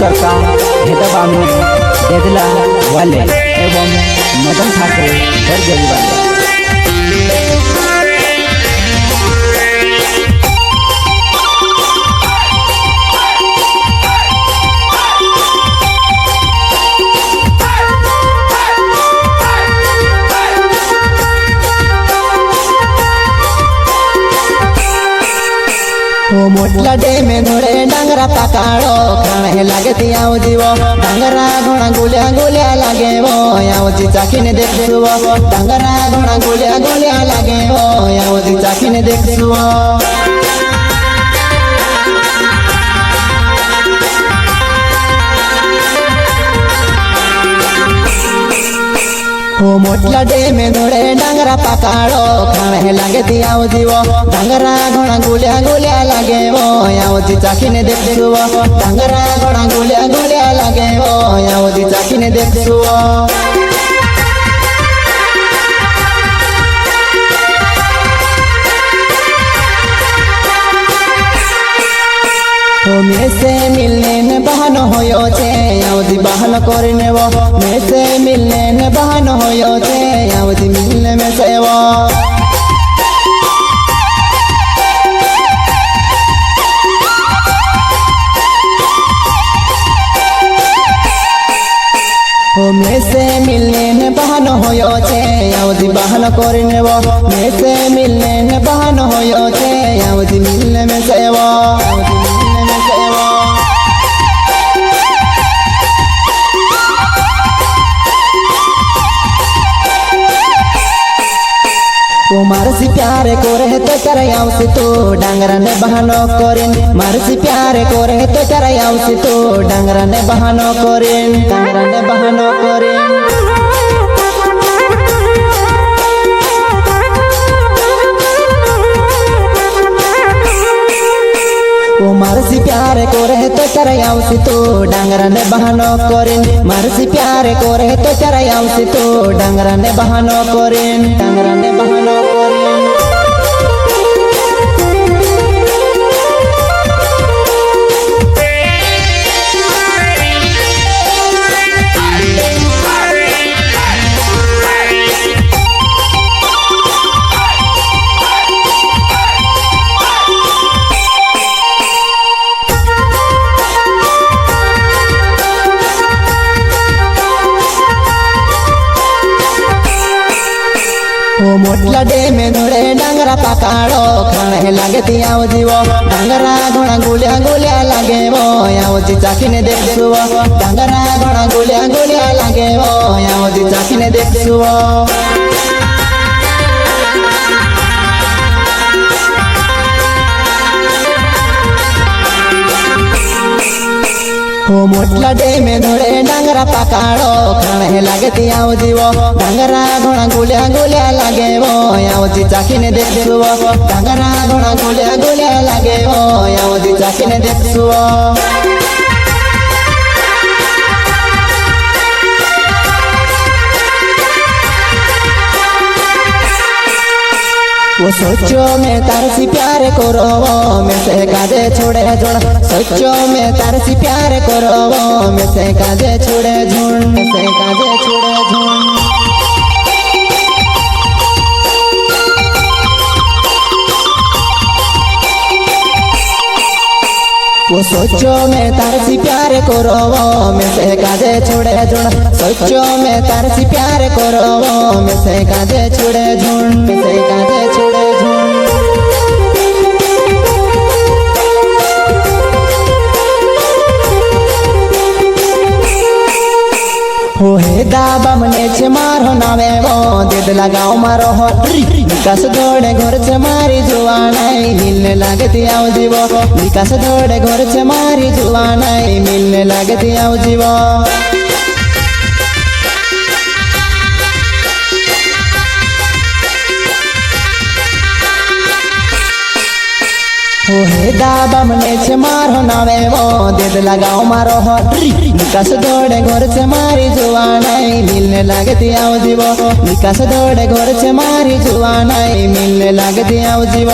करता भेदभाव देदला वाले एवं मदन ठाकरे बरगली वाले। मोटला डे में घोड़े डांगरा पकाड़ो खाने लगे तियाओ जीवो डांगरा घोड़ा गुलिया गुलिया लगे वो याओ जी चाखी ने देख सुवो डांगरा घोड़ा गुलिया गुलिया लगे वो याओ जी चाखी ने देख सुवो। मोटला डे में घोड़े डांगरा पकाड़ो खाने लगे तियाओ जीवो डांगरा घोड़ा गुलिया गुलिया लगे वो याओ जी चाखी ने देख सुवो डांगरा घोड़ा गुलिया गुलिया लगे वो याओ जी चाखी ने देख सुवो। में से मिलने न बहानो होयो छे याओ जी बहानो करने वो में से मिलने न बहानो होयो छे याओ जी मिलने में से वो। में से मिलने न बहानो होयो छे याओ जी बहानो करने वो में से मिलने न बहानो होयो छे याओ जी मिलने में से वो। मारसी प्यारे को रहे तो चरायाव से तो डांगरा ने बहानो करें मारसी प्यारे को रहे तो चरायाव से तो डांगरा ने बहानो करें डांगरा ने बहानो करें। मारसी प्यारे को रहे तो चरायाव से तो डांगरा ने बहानो करें मारसी प्यारे को रहे तो चरायाव से तो डांगरा ने बहानो करें डांगरा ने बहानो करें। मोटला डे में घोड़े डांगरा पकाड़ो खाने लगे तियाओ जीवो डांगरा घोड़ा गुलिया गुलिया लगे वो याओ जी चाखी ने देख सुवो डांगरा घोड़ा गुलिया गुलिया लगे वो याओ जी चाखी ने देख सुवो। मोटला डे में घोड़े डांगरा पकाड़ो खाने लगे तियाओ जीवो डांगरा घोड़ा गुलिया गुलिया लगे वो याओ जी चाखी ने देख सुवो डांगरा घोड़ा गुलिया गुलिया लगे वो याओ जी चाखी ने देख सुवो। वो सोचो मैं तार सी प्यार करो मैं से काजे छोड़े झुंड सोचो मैं तार सी प्यार करो मैं से काजे छोड़े झुंड मैं से काजे छोड़े झुंड। वो सोचो मैं तार सी प्यार करो मैं से काजे छोड़े झुंड सोचो मैं तार सी प्यार करो मैं से काजे छोड़े झुंड मैं से काजे छोड़े झुंड। हो हे दाबा मने छे मारो नावे वो देद लगाओ मारो हो विकास दौड़े घर से मारी जुआनाई मिलने लगती आओ जीवो विकास दौड़े घर से मारी जुआनाई मिलने लगती आओ जीवो। हे दाबा मने छे मारो नावे वो देद लगाओ मारो हो विकास दौड़े घर से मारी जुआनाई मिलने लगती आओ जीवो विकास दौड़े घर से मारी जुआनाई मिलने लगती आओ जीवो।